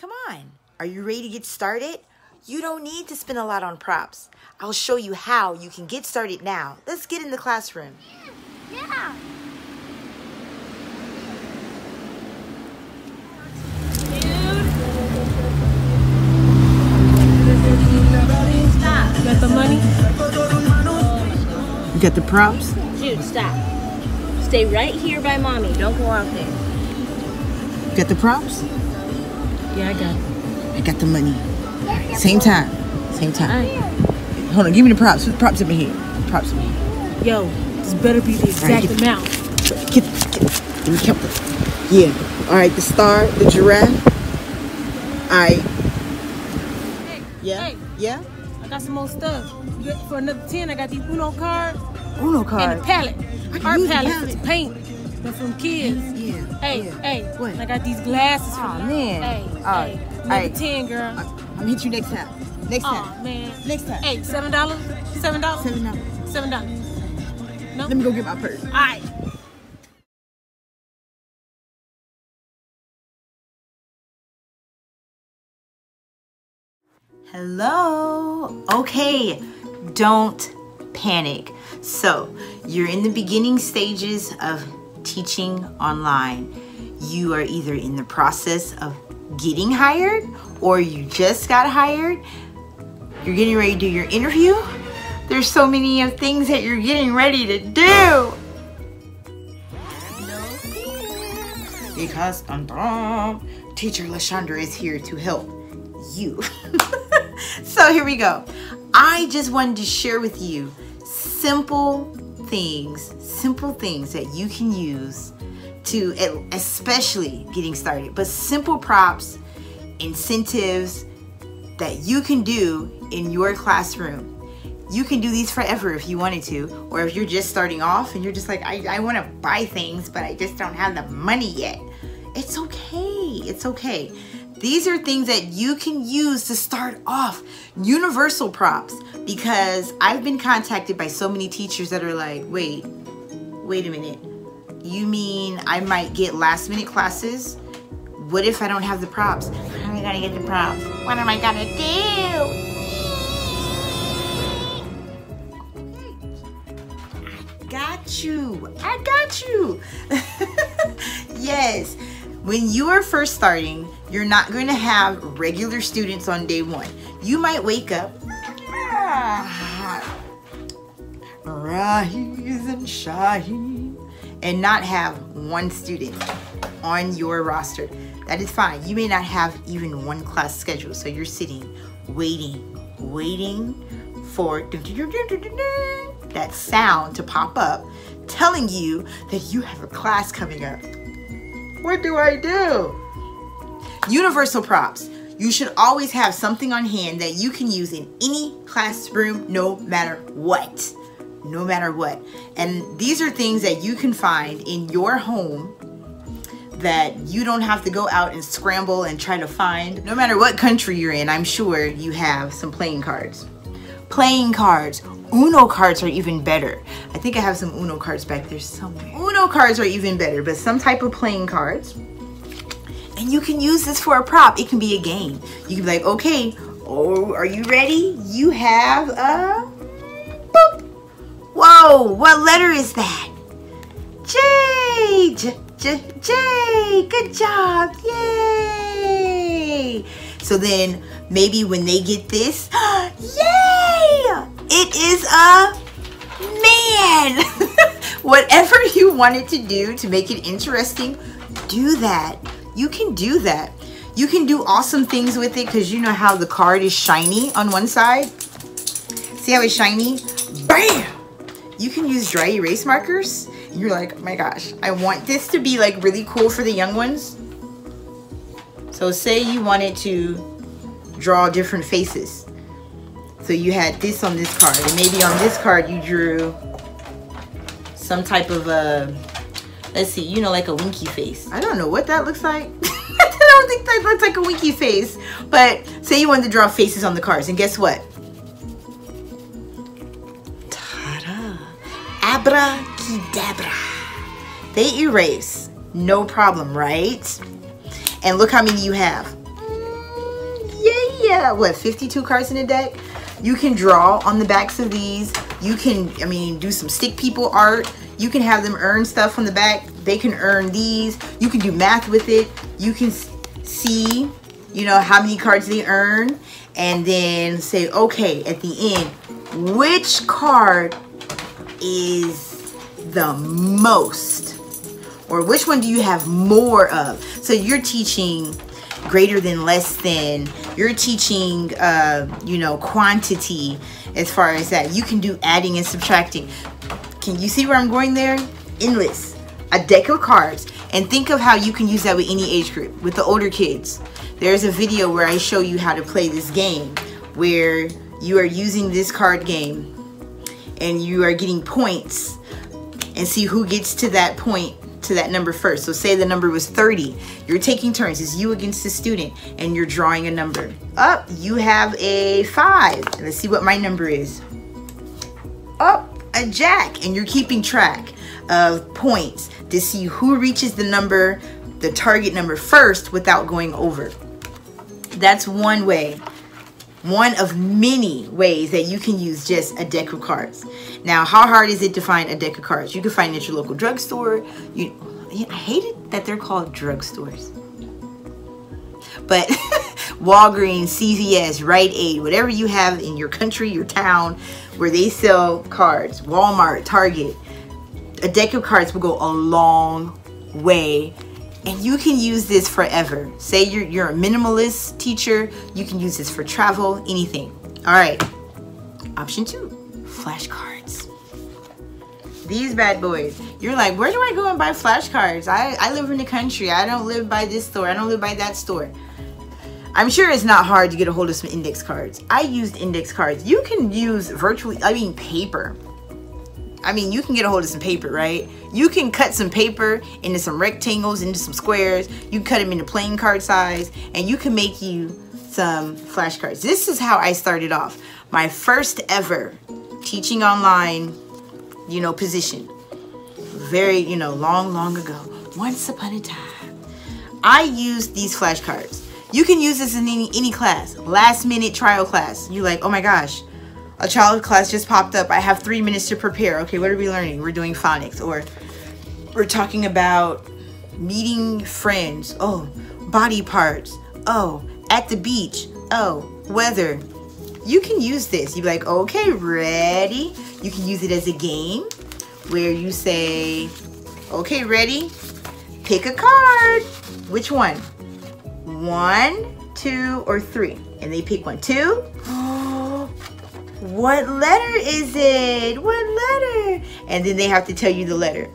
Come on, are you ready to get started? You don't need to spend a lot on props. I'll show you how you can get started now. Let's get in the classroom. Yeah. Stop. You got the money? You got the props? Jude, stop. Stay right here by mommy. Don't go out there. You got the props? Yeah, I got it. I got the money. Same time. Same time. All right. Hold on, give me the props. Put the props up in here. Props up in here. Yo, this better be the exact amount. Get, let me count this. Yeah. All right, the star, the giraffe. All right. Yeah. Hey. Yeah. I got some more stuff. For another 10, I got these Uno cards. Uno card. And a palette. Art use the palette palette. to paint. They're from kids. Yeah. Hey, yeah. hey. What? I got these glasses Aw, from man. Hey, All hey. right. Another All right. 10, girl. I'm gonna hit you next time. Next time. Aw, man. Next time. Hey, $7? $7? $7. No? Let me go get my purse. All right. Hello. Okay, don't panic. So, you're in the beginning stages of teaching online. You are either in the process of getting hired or you just got hired. You're getting ready to do your interview. There's so many of things that you're getting ready to do. Because Teacher LaShundra is here to help you. So here we go. I just wanted to share with you simple things that you can use to, especially getting started, but simple props, incentives that you can do in your classroom. You can do these forever if you wanted to, or if you're just starting off and you're just like, I want to buy things, but I just don't have the money yet. It's okay. It's okay. These are things that you can use to start off. Universal props, because I've been contacted by so many teachers that are like, wait a minute. You mean I might get last minute classes? What if I don't have the props? How am I gonna get the props? What am I gonna do? I got you. Yes. When you are first starting, you're not going to have regular students on day one. You might wake up, rise and shine, and not have one student on your roster. That is fine. You may not have even one class scheduled. So you're sitting, waiting for that sound to pop up, telling you that you have a class coming up. What do I do? Universal props. You should always have something on hand that you can use in any classroom, no matter what. No matter what. And these are things that you can find in your home that you don't have to go out and scramble and try to find. No matter what country you're in, I'm sure you have some playing cards. Playing cards. Uno cards are even better. I think I have some Uno cards back there somewhere. Uno cards are even better, but some type of playing cards. And you can use this for a prop. It can be a game. You can be like, okay, oh, are you ready? You have a boop. Whoa, what letter is that? J. J. Good job. Yay. So then maybe when they get this, yay! It is a man. Whatever you want it to do to make it interesting, do that. You can do that. You can do awesome things with it because you know how the card is shiny on one side. See how it's shiny? Bam! You can use dry erase markers. You're like, oh my gosh, I want this to be like really cool for the young ones. So say you wanted to draw different faces. So you had this on this card, and maybe on this card you drew some type of let's see, you know, like a winky face. I don't know what that looks like. I don't think that looks like a winky face. But say you wanted to draw faces on the cards, and guess what? Ta-da! Abracadabra. They erase, no problem, right? And look how many you have. have, what, 52 cards in a deck? You can draw on the backs of these. You can, I mean, do some stick people art. You can have them earn stuff on the back. They can earn these. You can do math with it. You can see, you know, how many cards they earn. And then say, okay, at the end, which card is the most? Or which one do you have more of? So you're teaching greater than, less than. You're teaching, you know, quantity as far as that. You can do adding and subtracting. Can you see where I'm going there? Endless. A deck of cards. And think of how you can use that with any age group. With the older kids, there's a video where I show you how to play this game, where you are using this card game and you are getting points, and see who gets to that point, to that number first. So say the number was 30. You're taking turns. It's you against the student, and you're drawing a number. Up, you have a 5. Let's see what my number is. Up, a jack, and you're keeping track of points to see who reaches the number, the target number first without going over. That's one way, one of many ways that you can use just a deck of cards. Now, how hard is it to find a deck of cards? You can find it at your local drugstore. I hate it that they're called drugstores. But Walgreens, CVS, Rite Aid, whatever you have in your country, your town, where they sell cards, Walmart, Target, a deck of cards will go a long way. And you can use this forever. Say you're a minimalist teacher, you can use this for travel, anything. All right, option 2, flashcards. These bad boys. You're like, where do I go and buy flashcards? I live in the country. I don't live by this store. I don't live by that store. I'm sure it's not hard to get a hold of some index cards. I used index cards. You can use paper. I mean, you can get a hold of some paper, right? You can cut some paper into some rectangles, into some squares. You can cut them into playing card size, and you can make you some flashcards. This is how I started off. My first ever teaching online, you know, position. Very, you know, long ago. Once upon a time. I used these flashcards. You can use this in any class. Last minute trial class. You're like, oh my gosh. A child class just popped up. I have 3 minutes to prepare. Okay, what are we learning? We're doing phonics, or we're talking about meeting friends. Oh, body parts. Oh, at the beach. Oh, weather. You can use this. You're like, okay, ready? You can use it as a game where you say, okay, ready? Pick a card. Which one? 1, 2, or 3. And they pick one. 2. What letter is it? What letter? And then they have to tell you the letter.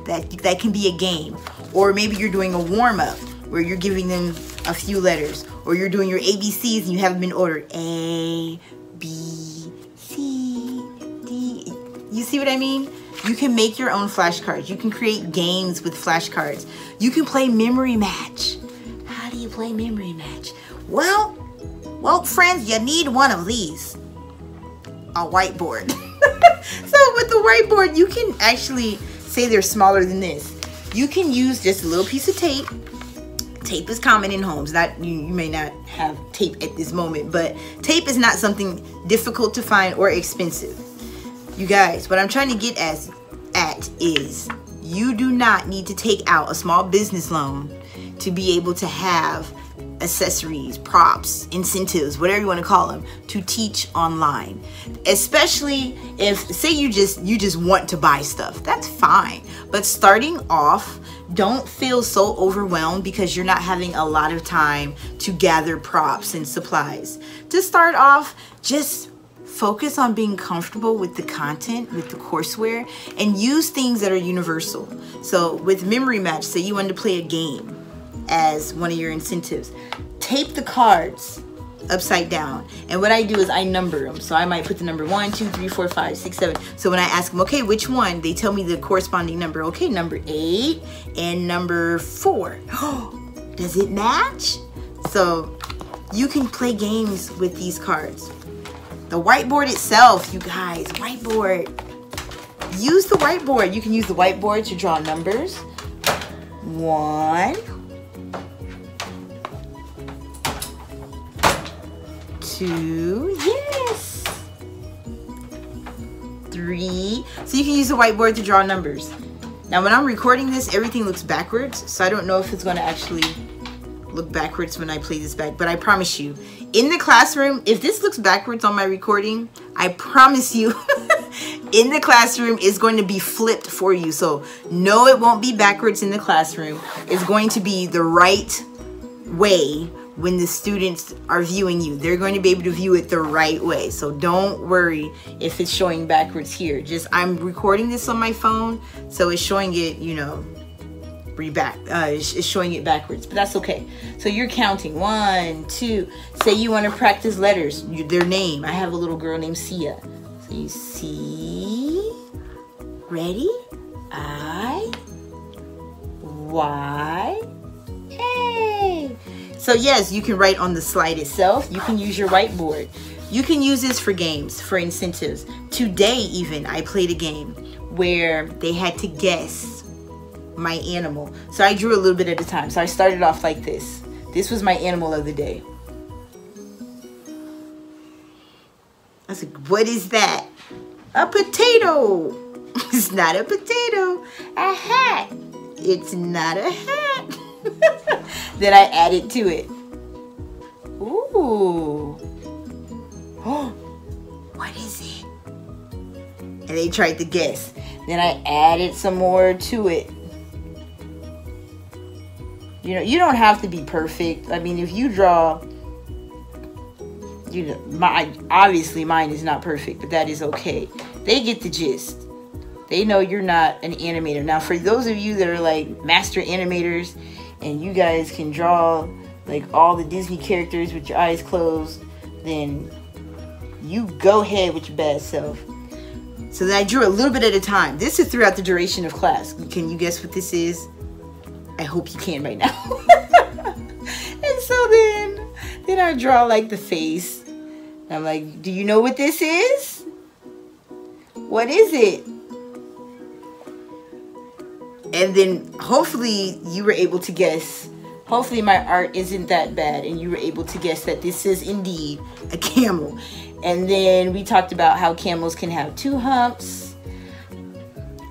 That can be a game. Or maybe you're doing a warm-up where you're giving them a few letters. Or you're doing your ABCs and you have them in order. A, B, C, D. You see what I mean? You can make your own flashcards. You can create games with flashcards. You can play memory match. How do you play memory match? Well, friends, you need one of these. A whiteboard. So with the whiteboard, you can actually say they're smaller than this. You can use just a little piece of tape. Tape is common in homes. You may not have tape at this moment, but tape is not something difficult to find or expensive. You guys, what I'm trying to get at is you do not need to take out a small business loan to be able to have accessories, props, incentives, whatever you want to call them, to teach online. Especially if, say you just want to buy stuff, that's fine. But starting off, don't feel so overwhelmed because you're not having a lot of time to gather props and supplies. To start off, just focus on being comfortable with the content, with the courseware, and use things that are universal. So with memory match, say you wanted to play a game as one of your incentives, tape the cards upside down, and what I do is I number them. So I might put the number 1, 2, 3, 4, 5, 6, 7. So when I ask them, okay, which one, they tell me the corresponding number. Okay, number 8 and number 4. Does it match? So you can play games with these cards. The whiteboard itself, you guys, whiteboard. Use the whiteboard. You can use the whiteboard to draw numbers. 1, 2, yes. 3. So you can use the whiteboard to draw numbers. Now when I'm recording this, everything looks backwards, so I don't know if it's going to actually look backwards when I play this back, but I promise you, in the classroom, if this looks backwards on my recording, I promise you, in the classroom, it's going to be flipped for you. So no, it won't be backwards in the classroom. It's going to be the right way when the students are viewing you. They're going to be able to view it the right way. So don't worry if it's showing backwards here. Just, I'm recording this on my phone, so it's showing it, you know, it's showing it backwards, but that's okay. So you're counting 1, 2. Say you want to practice letters, their name. I have a little girl named Sia. So you see, ready? I, Y, A. So yes, you can write on the slide itself. You can use your whiteboard. You can use this for games, for incentives. Today even, I played a game where they had to guess my animal. So I drew a little bit at a time. So I started off like this. This was my animal of the day. I was like, what is that? A potato. It's not a potato. A hat. It's not a hat. Then I added to it. Ooh. Oh, what is it? And they tried to guess. Then I added some more to it. You know, you don't have to be perfect. I mean, if you draw, you know, obviously mine is not perfect, but that is okay. They get the gist. They know you're not an animator. Now, for those of you that are like master animators and you guys can draw like all the Disney characters with your eyes closed, then you go ahead with your bad self. So then I drew a little bit at a time. This is throughout the duration of class. Can you guess what this is? I hope you can right now. And so then I draw like the face. And I'm like, do you know what this is? What is it? And then hopefully you were able to guess. Hopefully my art isn't that bad and you were able to guess that this is indeed a camel. And then we talked about how camels can have 2 humps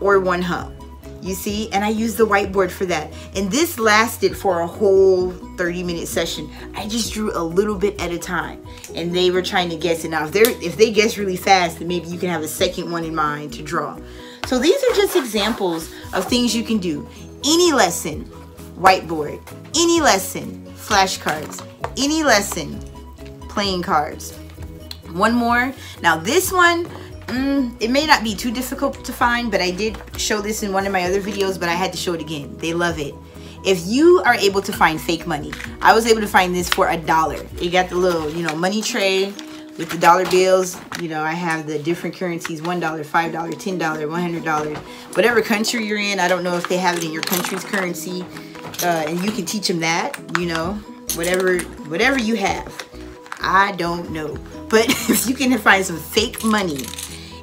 or 1 hump. You see, and I used the whiteboard for that. And this lasted for a whole 30-minute session. I just drew a little bit at a time. And they were trying to guess it. Now, if they guess really fast, then maybe you can have a second one in mind to draw. So these are just examples of things you can do. Any lesson, whiteboard. Any lesson, flashcards. Any lesson, playing cards. One more. Now this one, it may not be too difficult to find, but I did show this in one of my other videos, but I had to show it again. They love it. If you are able to find fake money, I was able to find this for $1. You got the little, you know, money tray with the dollar bills. You know, I have the different currencies, $1, $5, $10, $100, whatever country you're in. I don't know if they have it in your country's currency, and you can teach them that, you know, whatever you have. I don't know. But if you can find some fake money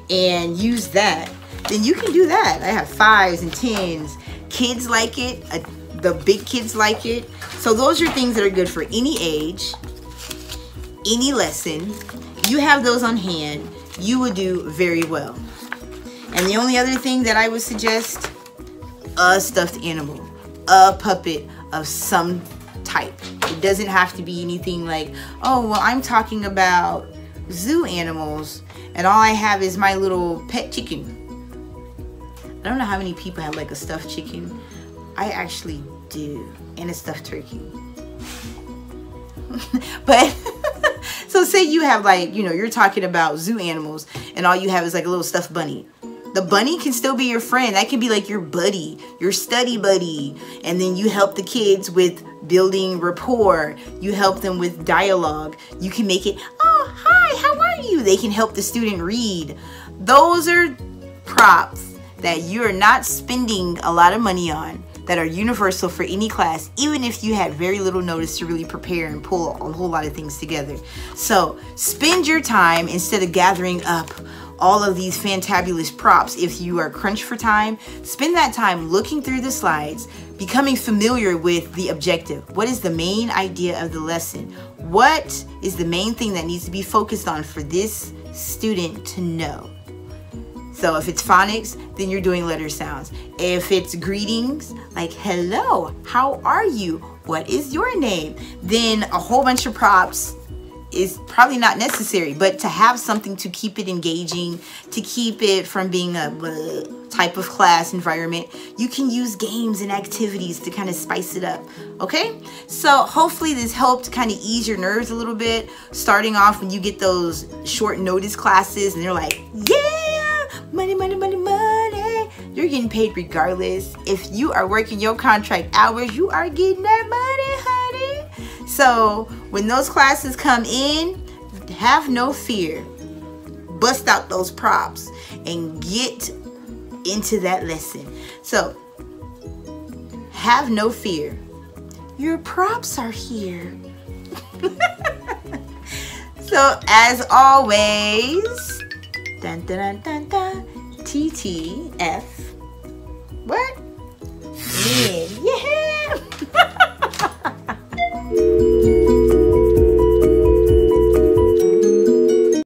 and use that, then you can do that. I have 5s and 10s. Kids like it. The big kids like it. So those are things that are good for any age, any lesson. You have those on hand, you would do very well. And the only other thing that I would suggest, a stuffed animal, a puppet of some type. It doesn't have to be anything like, oh, well, I'm talking about zoo animals and all I have is my little pet chicken. I don't know how many people have like a stuffed chicken. I actually do, and a stuffed turkey. But so say you have like, you know, you're talking about zoo animals and all you have is like a little stuffed bunny. The bunny can still be your friend. That can be like your buddy, your study buddy. And then you help the kids with building rapport. You help them with dialogue. You can make it, oh, hi, how are you? They can help the student read. Those are props that you're not spending a lot of money on, that are universal for any class, even if you had very little notice to really prepare and pull a whole lot of things together. So spend your time, instead of gathering up all of these fantabulous props, if you are crunched for time, spend that time looking through the slides, becoming familiar with the objective. What is the main idea of the lesson? What is the main thing that needs to be focused on for this student to know? So if it's phonics, then you're doing letter sounds. If it's greetings, like hello, how are you? What is your name? Then a whole bunch of props is probably not necessary, but to have something to keep it engaging, to keep it from being a type of class environment, you can use games and activities to kind of spice it up. Okay, so hopefully this helped kind of ease your nerves a little bit, starting off when you get those short notice classes and they're like, yeah, money, money, money, money. You're getting paid regardless. If you are working your contract hours, you are getting that money, honey. So when those classes come in, have no fear. Bust out those props and get into that lesson. So have no fear. Your props are here. So as always, dun, dun, dun, dun, dun, TTF.